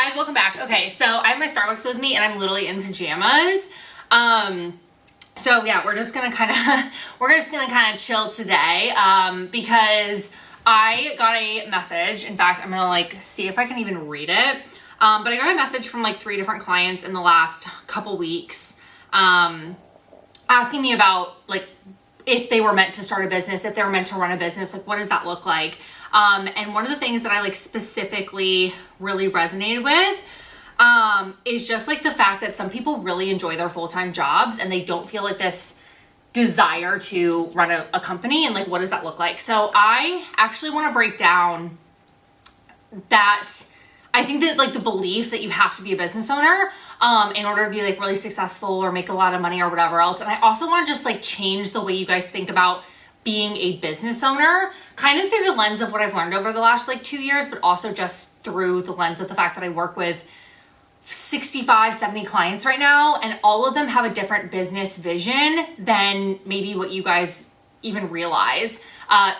guys, welcome back. Okay, so I have my Starbucks with me and I'm literally in pajamas. So yeah, we're just gonna kind of chill today because I got a message. In fact, I'm gonna see if I can even read it. But I got a message from 3 different clients in the last couple weeks asking me about if they were meant to start a business, if they were meant to run a business, what does that look like? And one of the things that I specifically really resonated with is just the fact that some people really enjoy their full-time jobs and they don't feel this desire to run a company, and what does that look like? So I actually want to break down that I think that the belief that you have to be a business owner in order to be really successful or make a lot of money or whatever else. And I also want to just change the way you guys think about being a business owner, kind of through the lens of what I've learned over the last 2 years, but also just through the lens of the fact that I work with 65, 70 clients right now, and all of them have a different business vision than maybe what you guys even realize.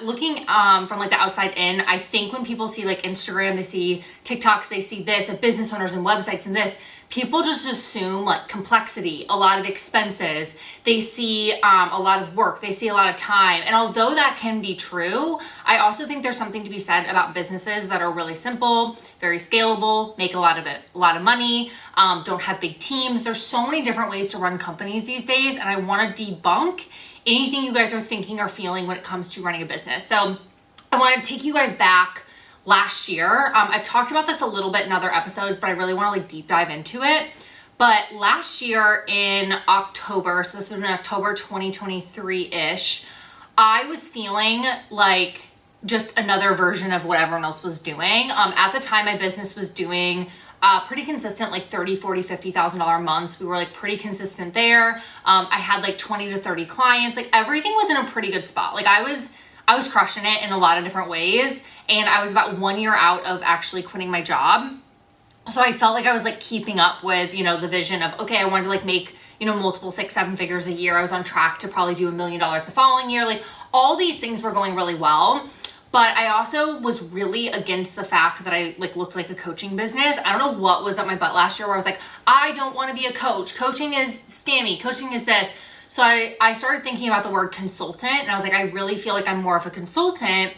Looking from the outside in, I think when people see Instagram, they see TikToks, they see this of business owners and websites and this, people just assume complexity, a lot of expenses. They see a lot of work, they see a lot of time. And although that can be true, I also think there's something to be said about businesses that are really simple, very scalable, make a lot of money, don't have big teams. There's so many different ways to run companies these days, and I want to debunk anything you guys are thinking or feeling when it comes to running a business. So I want to take you guys back last year. I've talked about this a little bit in other episodes, but I really want to deep dive into it. But last year in October, so this would have been October 2023-ish, I was feeling like just another version of what everyone else was doing. At the time, my business was doing pretty consistent, $30,000, $40,000, $50,000 months. We were pretty consistent there. I had 20 to 30 clients. Everything was in a pretty good spot. I was crushing it in a lot of different ways. And I was about 1 year out of actually quitting my job. So I felt I was keeping up with, the vision of, okay, I wanted to make, multiple 6-7 figures a year. I was on track to probably do $1 million the following year. All these things were going really well. But I also was really against the fact that I looked like a coaching business. I don't know what was up my butt last year where I was I don't want to be a coach. Coaching is scammy. Coaching is this. So I started thinking about the word consultant, and I was I really feel I'm more of a consultant.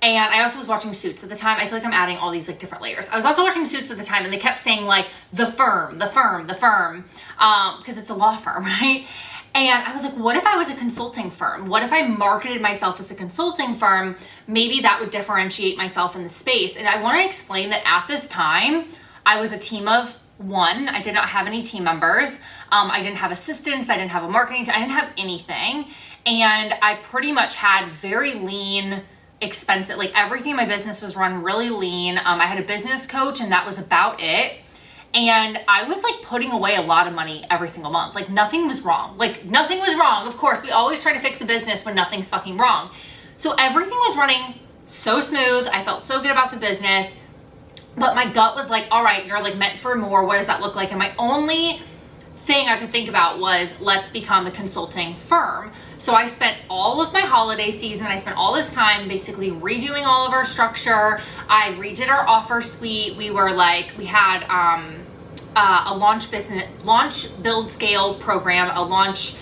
And I also was watching Suits at the time. I feel I'm adding all these different layers. I was also watching Suits at the time, and they kept saying the firm, because it's a law firm, right? And I was what if I was a consulting firm? What if I marketed myself as a consulting firm? Maybe that would differentiate myself in the space. And I want to explain that at this time, I was a team of 1. I did not have any team members. I didn't have assistants. I didn't have a marketing team. I didn't have anything. And I pretty much had very lean expensive, everything in my business was run really lean. I had a business coach, and that was about it. And I was putting away a lot of money every single month. Nothing was wrong. Nothing was wrong. Of course, we always try to fix a business when nothing's fucking wrong. So everything was running so smooth. I felt so good about the business. But my gut was all right, you're meant for more. What does that look like? And my only thing I could think about was, let's become a consulting firm. So I spent all of my holiday season, I spent all this time basically redoing all of our structure. I redid our offer suite. We were we had a launch build scale program, a launch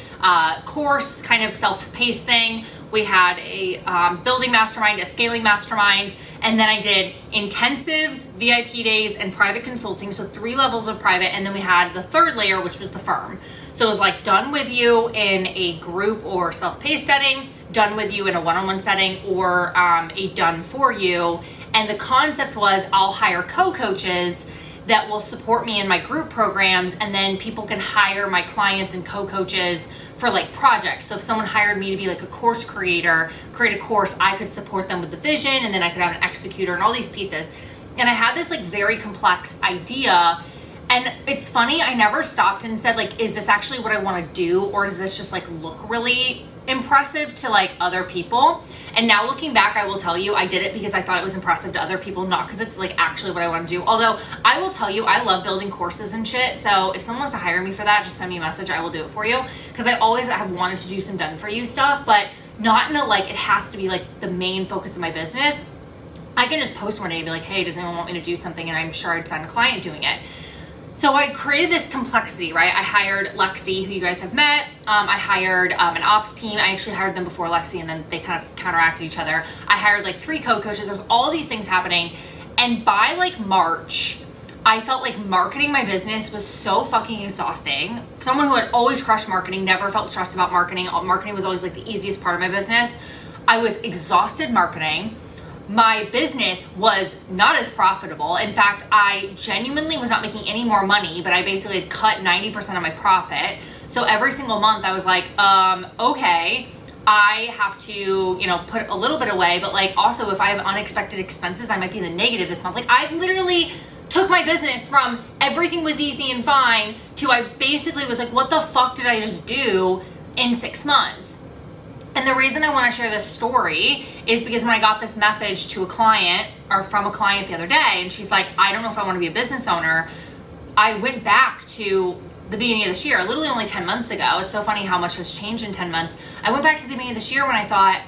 course, kind of self-paced thing. We had a building mastermind, a scaling mastermind, and then I did intensives, VIP days, and private consulting. So 3 levels of private. And then we had the 3rd layer, which was the firm. So it was done with you in a group or self-paced setting, done with you in a one-on-one setting, or a done for you. And the concept was I'll hire co-coaches that will support me in my group programs, and then people can hire my clients and co-coaches for projects. So if someone hired me to be a course creator, create a course, I could support them with the vision, and then I could have an executor and all these pieces. And I had this very complex idea. And it's funny, I never stopped and said is this actually what I want to do, or does this just look really impressive to other people? And now looking back, I will tell you I did it because I thought it was impressive to other people, not because it's actually what I want to do. Although I will tell you, I love building courses and shit. So if someone wants to hire me for that, just send me a message. I will do it for you, because I always have wanted to do some done for you stuff, but not in a it has to be the main focus of my business. I can just post one day and be like, hey, does anyone want me to do something? And I'm sure I'd sign a client doing it. So I created this complexity, right? I hired Lexi, who you guys have met. I hired an ops team. I actually hired them before Lexi, and then they kind of counteracted each other. I hired like 3 co-coaches. There's all these things happening. And by like March, I felt like marketing my business was so fucking exhausting. Someone who had always crushed marketing, never felt stressed about marketing. Marketing was always like the easiest part of my business. I was exhausted marketing. My business was not as profitable. In fact, I genuinely was not making any more money, but I basically had cut 90% of my profit. So every single month I was like, okay, I have to, put a little bit away, but like also if I have unexpected expenses, I might be in the negative this month. Like I literally took my business from everything was easy and fine to I basically was like, what the fuck did I just do in 6 months? And the reason I want to share this story is because when I got this message to a client or from a client the other day, and she's like, I don't know if I want to be a business owner. I went back to the beginning of this year, literally only 10 months ago. It's so funny how much has changed in 10 months. I went back to the beginning of this year when I thought,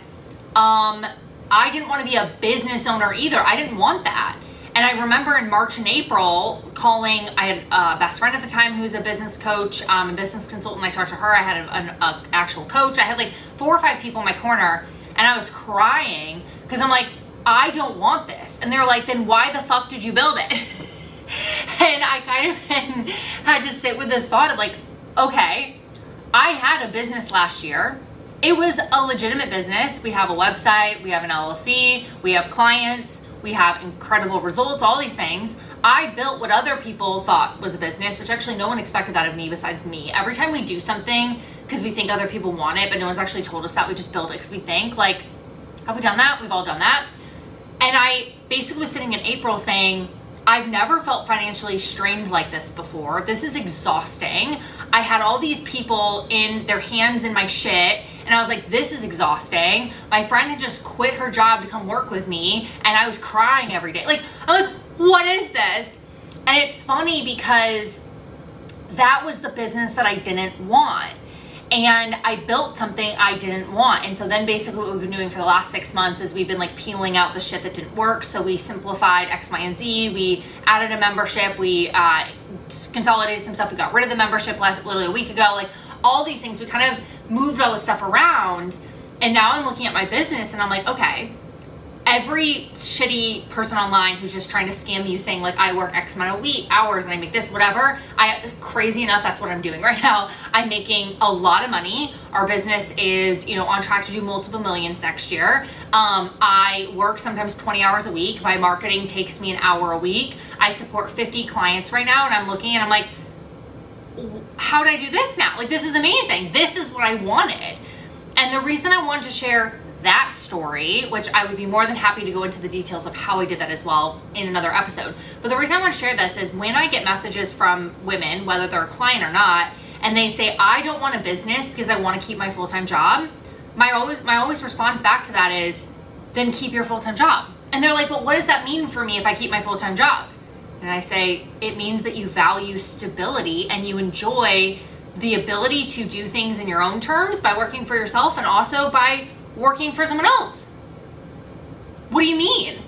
I didn't want to be a business owner either. I didn't want that. And I remember in March and April calling, I had a best friend at the time who's a business coach, a business consultant. I talked to her. I had an actual coach. I had like 4 or 5 people in my corner, and I was crying because I'm like, I don't want this. And they're like, then why the fuck did you build it? And I kind of then had to sit with this thought of like, okay, I had a business last year. It was a legitimate business. We have a website, we have an LLC, we have clients, we have incredible results, all these things. I built what other people thought was a business, which actually no one expected that of me besides me. Every time we do something because we think other people want it, but no one's actually told us that, we just build it because we think like, have we done that? We've all done that. And I basically was sitting in April saying, I've never felt financially strained like this before. This is exhausting. I had all these people in their hands in my shit, and I was like, this is exhausting. My friend had just quit her job to come work with me, and I was crying every day. Like, I'm like, what is this? And it's funny because that was the business that I didn't want. And I built something I didn't want. And so then basically what we've been doing for the last 6 months is we've been like peeling out the shit that didn't work. So we simplified X, Y, and Z. We added a membership. We consolidated some stuff. We got rid of the membership literally a week ago. Like all these things, we kind of moved all this stuff around. And now I'm looking at my business and I'm like, okay, every shitty person online who's just trying to scam you saying like I work X amount of hours and I make this, whatever, crazy enough, that's what I'm doing right now. I'm making a lot of money. Our business is, on track to do multiple millions next year. I work sometimes 20 hours a week. My marketing takes me an hour a week. I support 50 clients right now, and I'm looking and I'm like, how did I do this now? Like, this is amazing. This is what I wanted. And the reason I wanted to share that story, which I would be more than happy to go into the details of how I did that as well in another episode. But the reason I want to share this is when I get messages from women, whether they're a client or not, and they say, I don't want a business because I want to keep my full-time job, my always response back to that is, then keep your full-time job. And they're like, but what does that mean for me if I keep my full-time job? And I say, it means that you value stability and you enjoy the ability to do things in your own terms by working for yourself and also by working for someone else. What do you mean?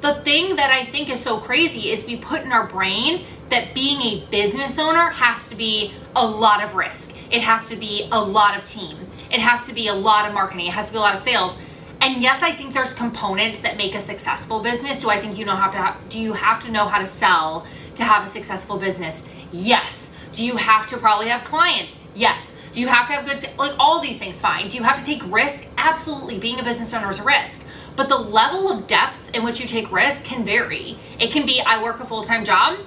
The thing that I think is so crazy is we put in our brain that being a business owner has to be a lot of risk. It has to be a lot of team. It has to be a lot of marketing. It has to be a lot of sales. And yes, I think there's components that make a successful business. Do I think do you have to know how to sell to have a successful business? Yes. Do you have to probably have clients? Yes. Do you have to have good, like all these things, fine. Do you have to take risk? Absolutely. Being a business owner is a risk. But the level of depth in which you take risk can vary. It can be, I work a full-time job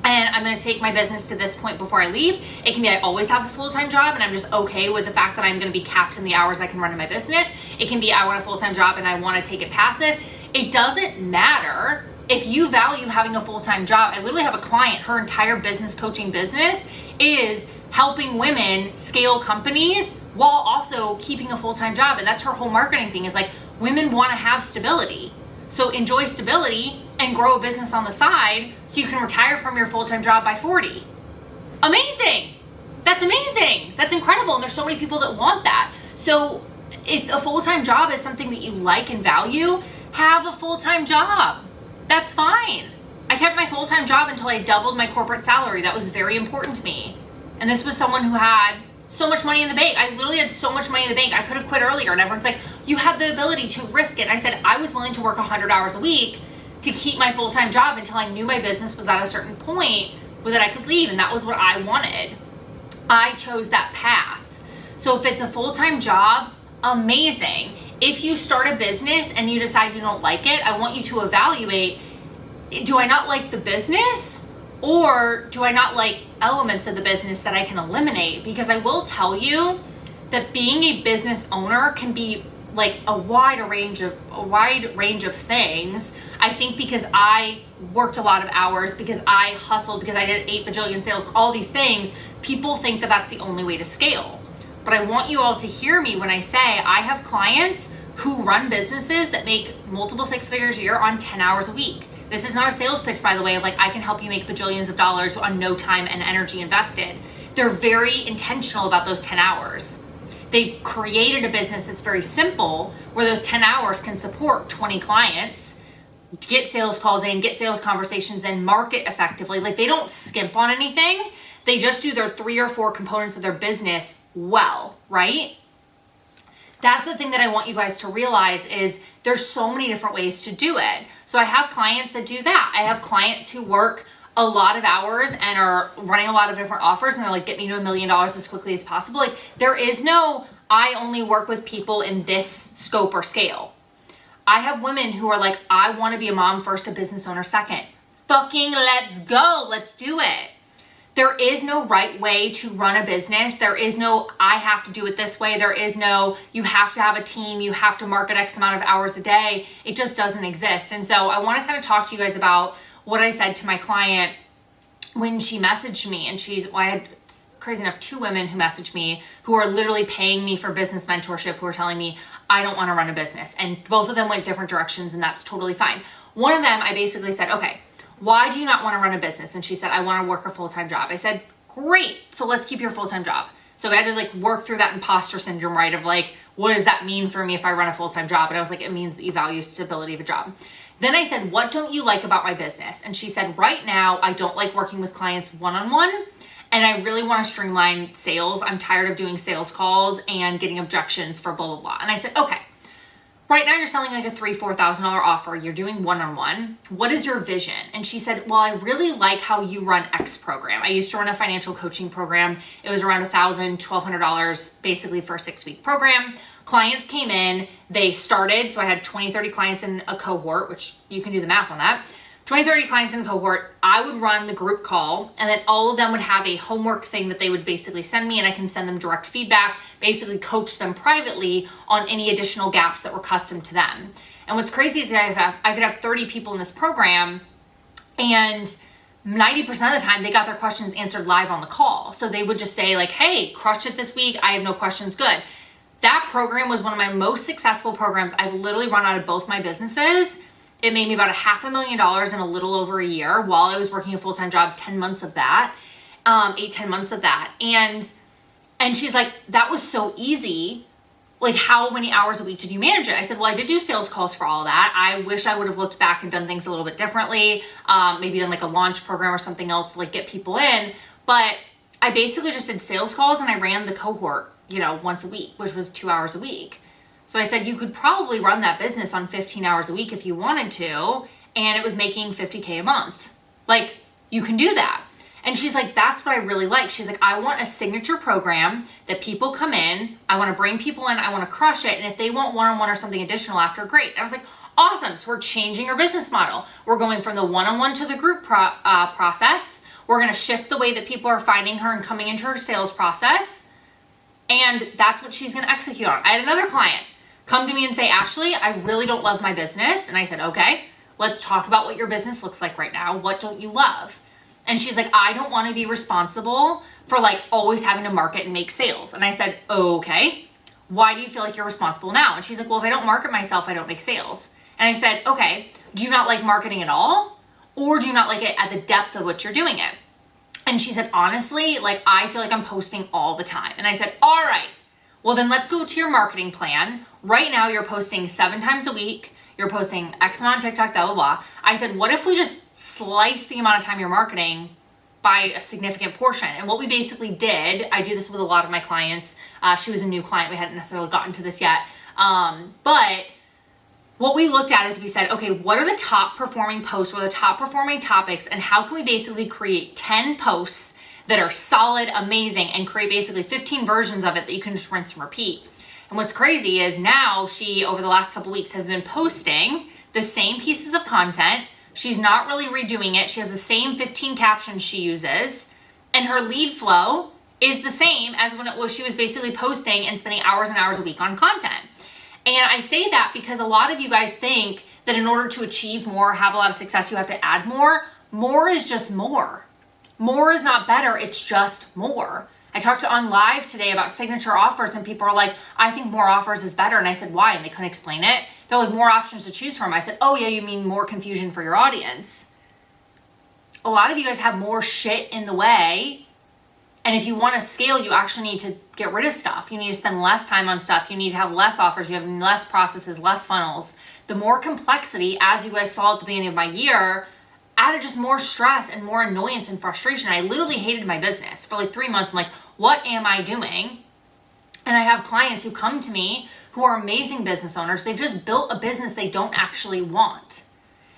and I'm going to take my business to this point before I leave. It can be, I always have a full-time job and I'm just okay with the fact that I'm going to be capped in the hours I can run in my business. It can be, I want a full-time job and I want to take it passive. It doesn't matter. If you value having a full-time job, I literally have a client, her entire business coaching business is helping women scale companies while also keeping a full-time job. And that's her whole marketing thing is like, women want to have stability. So enjoy stability and grow a business on the side so you can retire from your full-time job by 40. Amazing. That's amazing. That's incredible. And there's so many people that want that. So if a full-time job is something that you like and value, have a full-time job. That's fine. I kept my full-time job until I doubled my corporate salary. That was very important to me. And this was someone who had so much money in the bank. I literally had so much money in the bank. I could have quit earlier. And everyone's like, you have the ability to risk it. And I said, I was willing to work 100 hours a week to keep my full-time job until I knew my business was at a certain point that I could leave. And that was what I wanted. I chose that path. So if it's a full-time job, amazing. If you start a business and you decide you don't like it, I want you to evaluate, do I not like the business? Or do I not like elements of the business that I can eliminate? Because I will tell you that being a business owner can be like a wide range of things. I think because I worked a lot of hours, because I hustled, because I did 8 bajillion sales, all these things, people think that that's the only way to scale. But I want you all to hear me when I say I have clients who run businesses that make multiple 6 figures a year on 10 hours a week. This is not a sales pitch, by the way, of like, I can help you make bajillions of dollars on no time and energy invested. They're very intentional about those 10 hours. They've created a business that's very simple, where those 10 hours can support 20 clients, get sales calls in, get sales conversations in, market effectively. Like, they don't skimp on anything. They just do their 3 or 4 components of their business well, right? That's the thing that I want you guys to realize is there's so many different ways to do it. So I have clients that do that. I have clients who work a lot of hours and are running a lot of different offers, and they're like, get me to $1 million as quickly as possible. Like, there is no, I only work with people in this scope or scale. I have women who are like, I want to be a mom first, a business owner second. Fucking let's go. Let's do it. There is no right way to run a business. There is no, I have to do it this way. There is no, you have to have a team. You have to market X amount of hours a day. It just doesn't exist. And so I want to kind of talk to you guys about what I said to my client when she messaged me. And I had, crazy enough, 2 women who messaged me who are literally paying me for business mentorship, who are telling me, I don't want to run a business. And both of them went different directions, and that's totally fine. One of them, I basically said, okay, why do you not want to run a business? And she said, I want to work a full-time job. I said, great. So let's keep your full-time job. So I had to like work through that imposter syndrome, right? Of like, what does that mean for me if I run a full-time job? And I was like, it means that you value stability of a job. Then I said, what don't you like about my business? And she said, right now, I don't like working with clients one-on-one. And I really want to streamline sales. I'm tired of doing sales calls and getting objections for blah, blah, blah. And I said, okay. Right now you're selling like a $3,000-$4,000 offer. You're doing one-on-one. What is your vision? And she said, well, I really like how you run X program. I used to run a financial coaching program. It was around $1,000, $1,200 basically for a 6-week program. Clients came in, they started. So I had 20, 30 clients in a cohort, which you can do the math on that. 20, 30 clients in a cohort. I would run the group call, and then all of them would have a homework thing that they would basically send me, and I can send them direct feedback, basically coach them privately on any additional gaps that were custom to them. And what's crazy is that I could have 30 people in this program, and 90% of the time they got their questions answered live on the call. So they would just say like, hey, crushed it this week. I have no questions. Good. That program was one of my most successful programs I've literally run out of both my businesses. It made me about $500,000 in a little over a year while I was working a full-time job, 10 months of that, 8-10 months of that. And she's like, that was so easy. Like, how many hours a week did you manage it? I said, well, I did do sales calls for all of that. I wish I would have looked back and done things a little bit differently. Maybe done like a launch program or something else to like get people in. But I basically just did sales calls, and I ran the cohort, once a week, which was 2 hours a week. So I said, you could probably run that business on 15 hours a week if you wanted to, and it was making $50K a month. Like, you can do that. And she's like, that's what I really like. She's like, I want a signature program that people come in, I want to bring people in, I want to crush it, and if they want one-on-one or something additional after, great. And I was like, awesome. So we're changing our business model. We're going from the one-on-one to the group process. We're going to shift the way that people are finding her and coming into her sales process. And that's what she's going to execute on. I had another client come to me and say, Ashley, I really don't love my business. And I said, okay, let's talk about what your business looks like right now. What don't you love? And she's like, I don't want to be responsible for like always having to market and make sales. And I said, okay, why do you feel like you're responsible now? And she's like, well, if I don't market myself, I don't make sales. And I said, okay, do you not like marketing at all? Or do you not like it at the depth of which you're doing it? And she said, honestly, like I feel like I'm posting all the time. And I said, all right, well then let's go to your marketing plan. Right now you're posting 7 times a week. you're posting X amount on TikTok, blah, blah, blah. I said, what if we just slice the amount of time you're marketing by a significant portion? And what we basically did, I do this with a lot of my clients. She was a new client. We hadn't necessarily gotten to this yet. But what we looked at is we said, okay, what are the top performing posts? What are the top performing topics? And how can we basically create 10 posts that are solid, amazing, and create basically 15 versions of it that you can just rinse and repeat? And what's crazy is now she, over the last couple weeks, have been posting the same pieces of content. She's not really redoing it. She has the same 15 captions she uses, and her lead flow is the same as when she was basically posting and spending hours and hours a week on content. And I say that because a lot of you guys think that in order to achieve more, have a lot of success, you have to add more. More is just more. More is not better. It's just more. I talked on live today about signature offers, and people are like, I think more offers is better. And I said, why? And they couldn't explain it. They're like, more options to choose from. I said, oh yeah, you mean more confusion for your audience. A lot of you guys have more shit in the way. And if you want to scale, you actually need to get rid of stuff. You need to spend less time on stuff. You need to have less offers. You have less processes, less funnels. The more complexity, as you guys saw at the beginning of my year, added just more stress and more annoyance and frustration. I literally hated my business for like 3 months. I'm like, what am I doing? And I have clients who come to me who are amazing business owners. They've just built a business they don't actually want.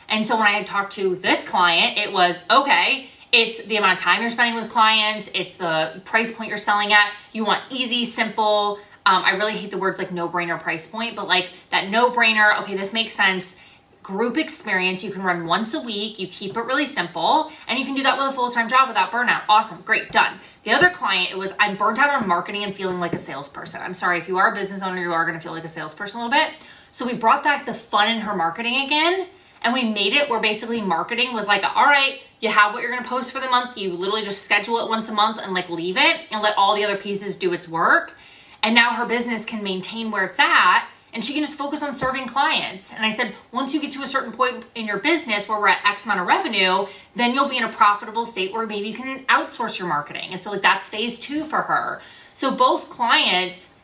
And so when I had talked to this client, it was, okay, it's the amount of time you're spending with clients. It's the price point you're selling at. You want easy, simple. I really hate the words like no-brainer price point, but like that no-brainer, okay, this makes sense. Group experience you can run once a week. You keep it really simple, and you can do that with a full-time job without burnout. Awesome, great, done. The other client, it was, I'm burnt out on marketing and feeling like a salesperson. I'm sorry, if you are a business owner, you are going to feel like a salesperson a little bit. So we brought back the fun in her marketing again. And we made it where basically marketing was like, all right, you have what you're going to post for the month. You literally just schedule it once a month and like leave it and let all the other pieces do its work. And now her business can maintain where it's at and she can just focus on serving clients. And I said, once you get to a certain point in your business where we're at X amount of revenue, then you'll be in a profitable state where maybe you can outsource your marketing. And so like that's phase 2 for her. So both clients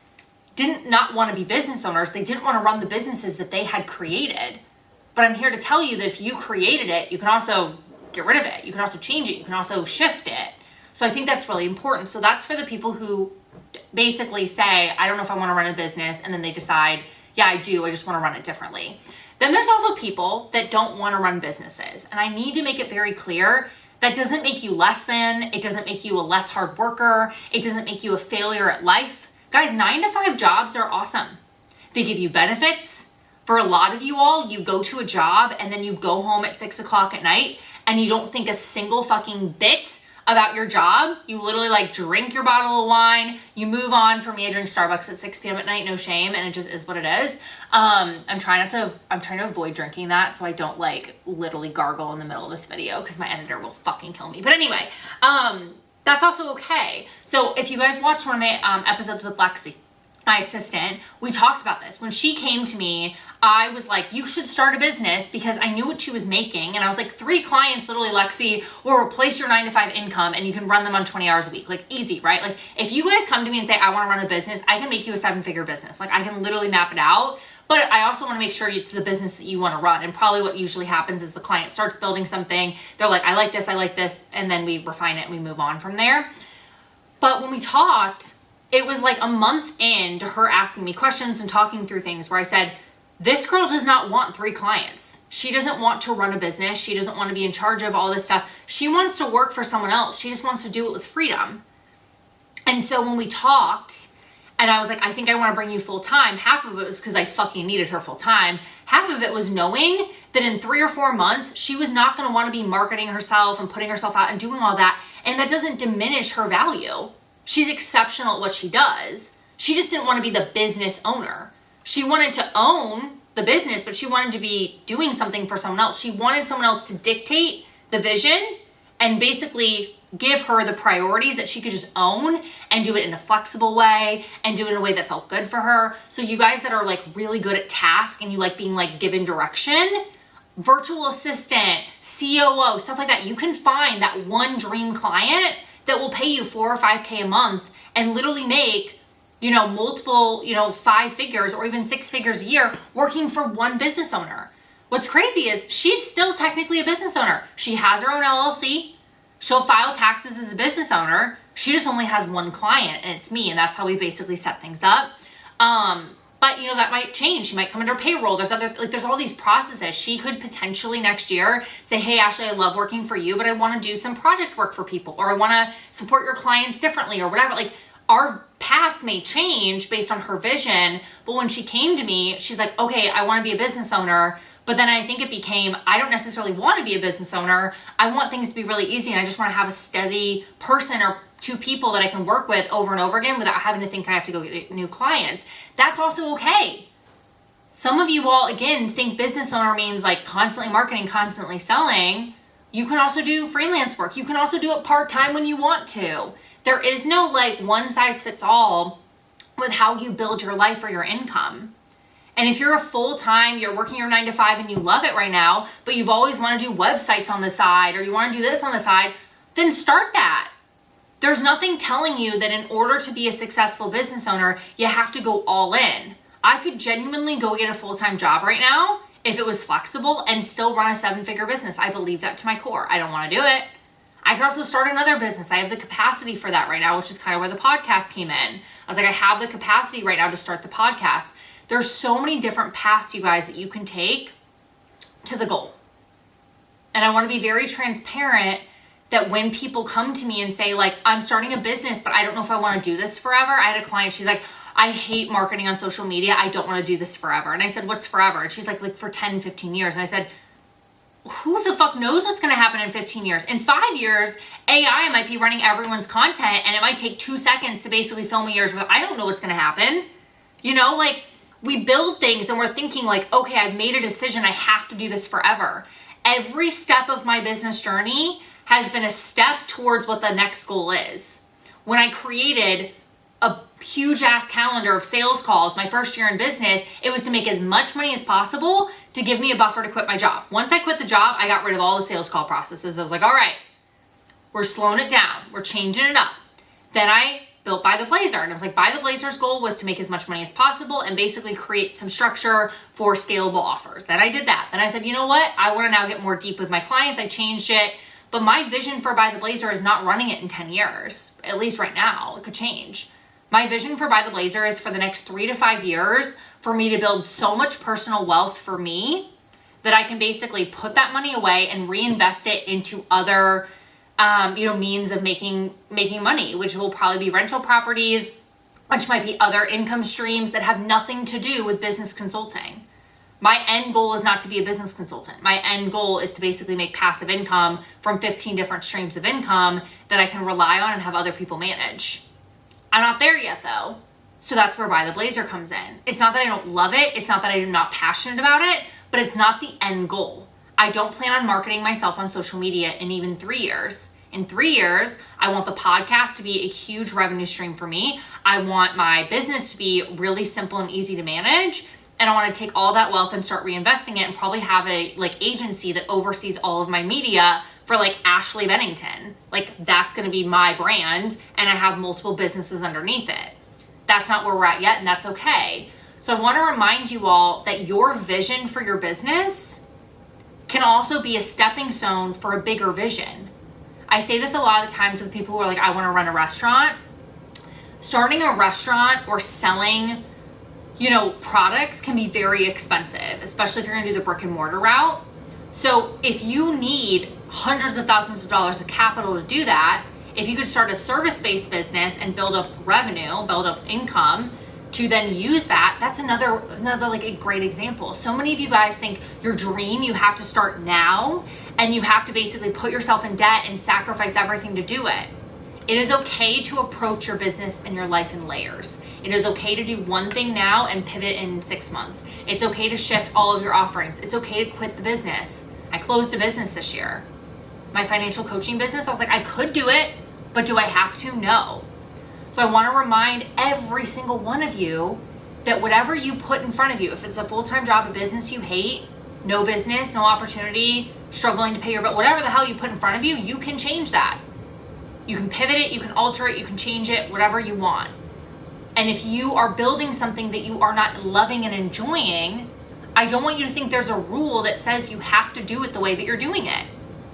didn't not want to be business owners. They didn't want to run the businesses that they had created. But I'm here to tell you that if you created it, you can also get rid of it. You can also change it. You can also shift it. So I think that's really important. So that's for the people who basically say, I don't know if I want to run a business. And then they decide, yeah, I do. I just want to run it differently. Then there's also people that don't want to run businesses. And I need to make it very clear that doesn't make you less than. It doesn't make you a less hard worker. It doesn't make you a failure at life. Guys, 9-to-5 jobs are awesome. They give you benefits. For a lot of you all, you go to a job and then you go home at 6 o'clock at night and you don't think a single fucking bit about your job. You literally like drink your bottle of wine. You move on. For me, I drink Starbucks at 6 p.m. at night, no shame. And it just is what it is. I'm trying to avoid drinking that so I don't like literally gargle in the middle of this video because my editor will fucking kill me. But anyway, that's also okay. So if you guys watched one of my episodes with Lexi, my assistant, we talked about this. When she came to me, I was like, you should start a business because I knew what she was making. And I was like, 3 clients, literally, Lexi, will replace your 9-to-5 income and you can run them on 20 hours a week. Like easy, right? Like if you guys come to me and say, I want to run a business, I can make you a 7-figure business. Like I can literally map it out. But I also want to make sure it's the business that you want to run. And probably what usually happens is the client starts building something. They're like, I like this. And then we refine it and we move on from there. But when we talked, it was like a month into her asking me questions and talking through things where I said, this girl does not want 3 clients. She doesn't want to run a business. She doesn't want to be in charge of all this stuff. She wants to work for someone else. She just wants to do it with freedom. And so when we talked, and I was like, I think I want to bring you full time. Half of it was because I fucking needed her full time. Half of it was knowing that in 3 or 4 months, she was not going to want to be marketing herself and putting herself out and doing all that. And that doesn't diminish her value. She's exceptional at what she does. She just didn't want to be the business owner. She wanted to own the business, but she wanted to be doing something for someone else. She wanted someone else to dictate the vision and basically give her the priorities that she could just own and do it in a flexible way and do it in a way that felt good for her. So you guys that are like really good at tasks and you like being like given direction, virtual assistant, COO, stuff like that, you can find that one dream client that will pay you $4 or $5K a month and literally make multiple, 5 figures or even 6 figures a year working for one business owner. What's crazy is she's still technically a business owner. She has her own LLC. She'll file taxes as a business owner. She just only has one client, and it's me, and that's how we basically set things up. But that might change. She might come under payroll. There's all these processes. She could potentially next year say, hey, Ashley, I love working for you, but I want to do some project work for people, or I want to support your clients differently, or whatever. Our paths may change based on her vision. But when she came to me, she's like, okay, I want to be a business owner. But then I think it became, I don't necessarily want to be a business owner. I want things to be really easy, and I just want to have a steady person or 2 people that I can work with over and over again without having to think I have to go get new clients. That's also okay. Some of you all, again, think business owner means constantly marketing, constantly selling. You can also do freelance work. You can also do it part-time when you want to. There is no one size fits all with how you build your life or your income. And if you're a full-time, you're working your 9 to 5 and you love it right now, but you've always wanted to do websites on the side, or you want to do this on the side, then start that. There's nothing telling you that in order to be a successful business owner, you have to go all in. I could genuinely go get a full-time job right now if it was flexible and still run a 7-figure business. I believe that to my core. I don't want to do it. I could also start another business. I have the capacity for that right now, which is kind of where the podcast came in. I was like, I have the capacity right now to start the podcast. There's so many different paths, you guys, that you can take to the goal. And I want to be very transparent that when people come to me and say, I'm starting a business, but I don't know if I want to do this forever. I had a client, she's like, I hate marketing on social media. I don't want to do this forever. And I said, what's forever? And she's like for 10, 15 years. And I said, who the fuck knows what's going to happen in 15 years? In 5 years, AI might be running everyone's content, and it might take 2 seconds to basically film a year's worth. I don't know what's going to happen. We build things and we're thinking okay, I've made a decision. I have to do this forever. Every step of my business journey has been a step towards what the next goal is. When I created a huge ass calendar of sales calls my first year in business, it was to make as much money as possible to give me a buffer to quit my job. Once I quit the job, I got rid of all the sales call processes. I was like, all right, we're slowing it down. We're changing it up. Then I built By the Blazer. And I was like, By the Blazer's goal was to make as much money as possible and basically create some structure for scalable offers. Then I did that. Then I said, you know what? I want to now get more deep with my clients. I changed it. But my vision for By the Blazer is not running it in 10 years, at least right now. It could change. My vision for By the Blazer is for the next 3 to 5 years for me to build so much personal wealth for me that I can basically put that money away and reinvest it into other means of making money, which will probably be rental properties, which might be other income streams that have nothing to do with business consulting. My end goal is not to be a business consultant. My end goal is to basically make passive income from 15 different streams of income that I can rely on and have other people manage. I'm not there yet though. So that's where By the Blazer comes in. It's not that I don't love it. It's not that I'm not passionate about it, but it's not the end goal. I don't plan on marketing myself on social media in even 3 years. In 3 years, I want the podcast to be a huge revenue stream for me. I want my business to be really simple and easy to manage. And I want to take all that wealth and start reinvesting it and probably have a agency that oversees all of my media for Ashley Bennington. That's going to be my brand, and I have multiple businesses underneath it. That's not where we're at yet, and that's okay. So I want to remind you all that your vision for your business can also be a stepping stone for a bigger vision. I say this a lot of the times with people who are like, I want to run a restaurant. Starting a restaurant or selling, products can be very expensive, especially if you're going to do the brick and mortar route. So if you need hundreds of thousands of dollars of capital to do that, if you could start a service-based business and build up revenue, build up income to then use that, that's another a great example. So many of you guys think your dream, you have to start now and you have to basically put yourself in debt and sacrifice everything to do it. It is okay to approach your business and your life in layers. It is okay to do one thing now and pivot in 6 months. It's okay to shift all of your offerings. It's okay to quit the business. I closed a business this year. My financial coaching business, I was like, I could do it, but do I have to? No. So I want to remind every single one of you that whatever you put in front of you, if it's a full-time job, a business you hate, no business, no opportunity, struggling to pay your bill, whatever the hell you put in front of you, you can change that. You can pivot it, you can alter it, you can change it, whatever you want. And if you are building something that you are not loving and enjoying, I don't want you to think there's a rule that says you have to do it the way that you're doing it.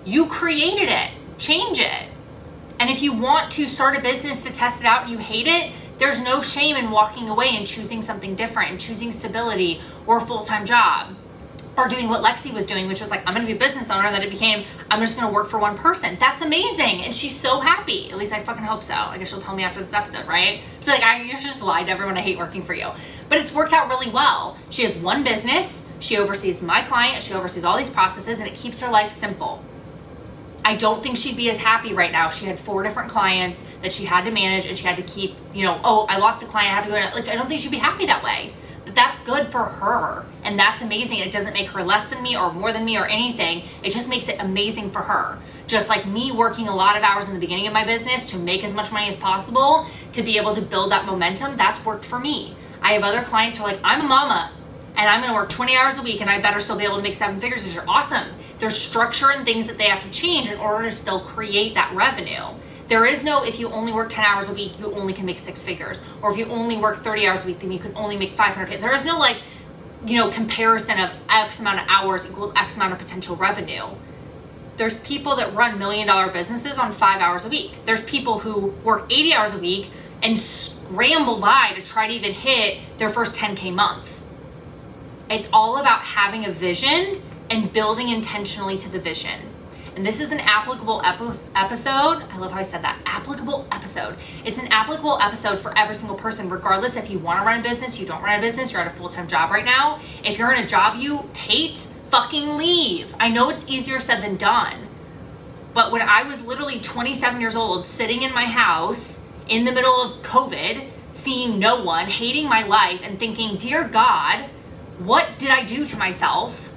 You created it. Change it. And if you want to start a business to test it out and you hate it, there's no shame in walking away and choosing something different and choosing stability or a full-time job, or doing what Lexi was doing, which was like, I'm going to be a business owner. That it became, I'm just going to work for one person. That's amazing. And she's so happy. At least I fucking hope so. I guess she'll tell me after this episode, right? She'll be like, you just lied to everyone. I hate working for you. But it's worked out really well. She has one business. She oversees my client. She oversees all these processes, and it keeps her life simple. I don't think she'd be as happy right now. She had 4 different clients that she had to manage, and she had to keep, oh, I lost a client. I have to go. I don't think she'd be happy that way. But that's good for her, and that's amazing. It doesn't make her less than me or more than me or anything. It just makes it amazing for her. Just like me working a lot of hours in the beginning of my business to make as much money as possible, to be able to build that momentum, that's worked for me. I have other clients who are like, I'm a mama, and I'm going to work 20 hours a week, and I better still be able to make 7 figures because you're awesome. There's structure and things that they have to change in order to still create that revenue. There is no, if you only work 10 hours a week, you only can make 6 figures. Or if you only work 30 hours a week, then you can only make 500K. There is no comparison of X amount of hours equal X amount of potential revenue. There's people that run $1 million businesses on 5 hours a week. There's people who work 80 hours a week and scramble by to try to even hit their first 10K month. It's all about having a vision and building intentionally to the vision. And this is an applicable episode. I love how I said that. Applicable episode. It's an applicable episode for every single person, regardless if you want to run a business, you don't run a business, you're at a full-time job right now. If you're in a job you hate, fucking leave. I know it's easier said than done. But when I was literally 27 years old, sitting in my house in the middle of COVID, seeing no one, hating my life, and thinking, dear God, what did I do to myself?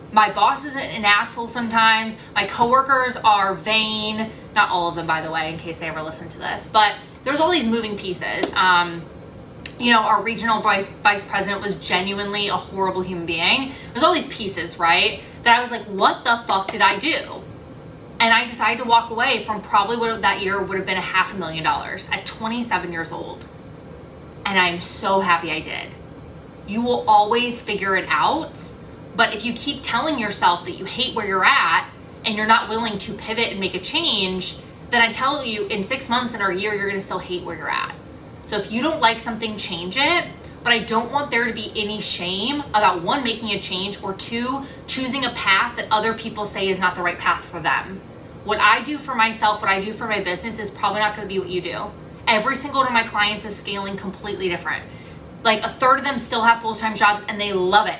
My boss is an asshole sometimes. My coworkers are vain. Not all of them, by the way, in case they ever listen to this. But there's all these moving pieces. Our regional vice president was genuinely a horrible human being. There's all these pieces, right? That I was like, what the fuck did I do? And I decided to walk away from probably what that year would have been $500,000 at 27 years old. And I'm so happy I did. You will always figure it out. But if you keep telling yourself that you hate where you're at and you're not willing to pivot and make a change, then I tell you in 6 months and a year, you're going to still hate where you're at. So if you don't like something, change it. But I don't want there to be any shame about 1, making a change, or 2, choosing a path that other people say is not the right path for them. What I do for myself, what I do for my business is probably not going to be what you do. Every single one of my clients is scaling completely different. Like a third of them still have full-time jobs and they love it.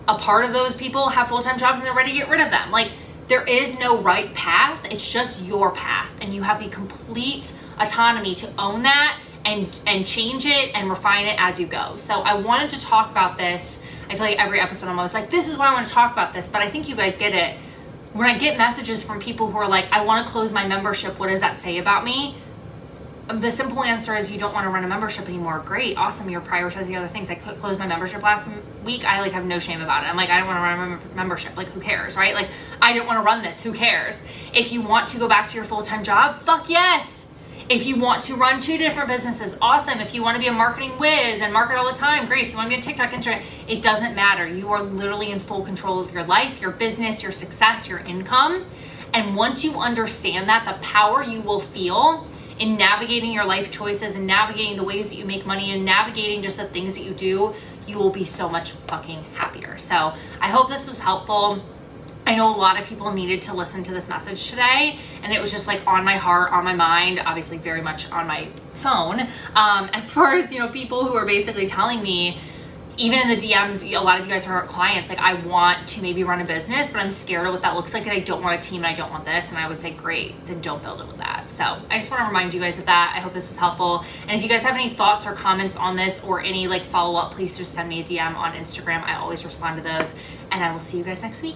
A part of those people have full-time jobs and they're ready to get rid of them. Like, there is no right path. It's just your path. And you have the complete autonomy to own that and change it and refine it as you go. So I wanted to talk about this. I feel like every episode I'm always like, this is why I want to talk about this. But I think you guys get it. When I get messages from people who are like, I want to close my membership, what does that say about me? The simple answer is you don't want to run a membership anymore. Great, awesome, you're prioritizing other things. I closed my membership last week. I have no shame about it. I'm like, I don't want to run a membership. Like, who cares, right? Like, I didn't want to run this. Who cares? If you want to go back to your full-time job, fuck yes. If you want to run 2 different businesses, awesome. If you want to be a marketing whiz and market all the time, great. If you want to be a TikTok, Instagram, it doesn't matter. You are literally in full control of your life, your business, your success, your income. And once you understand that, the power you will feel in navigating your life choices and navigating the ways that you make money and navigating just the things that you do, you will be so much fucking happier. So I hope this was helpful. I know a lot of people needed to listen to this message today, and it was just like on my heart, on my mind, obviously very much on my phone. As far as, people who are basically telling me, even in the DMs, a lot of you guys are clients, like, I want to maybe run a business, but I'm scared of what that looks like, and I don't want a team, and I don't want this. And I would say, great, then don't build it with that. So I just want to remind you guys of that. I hope this was helpful. And if you guys have any thoughts or comments on this or any follow-up, please just send me a DM on Instagram. I always respond to those, and I will see you guys next week.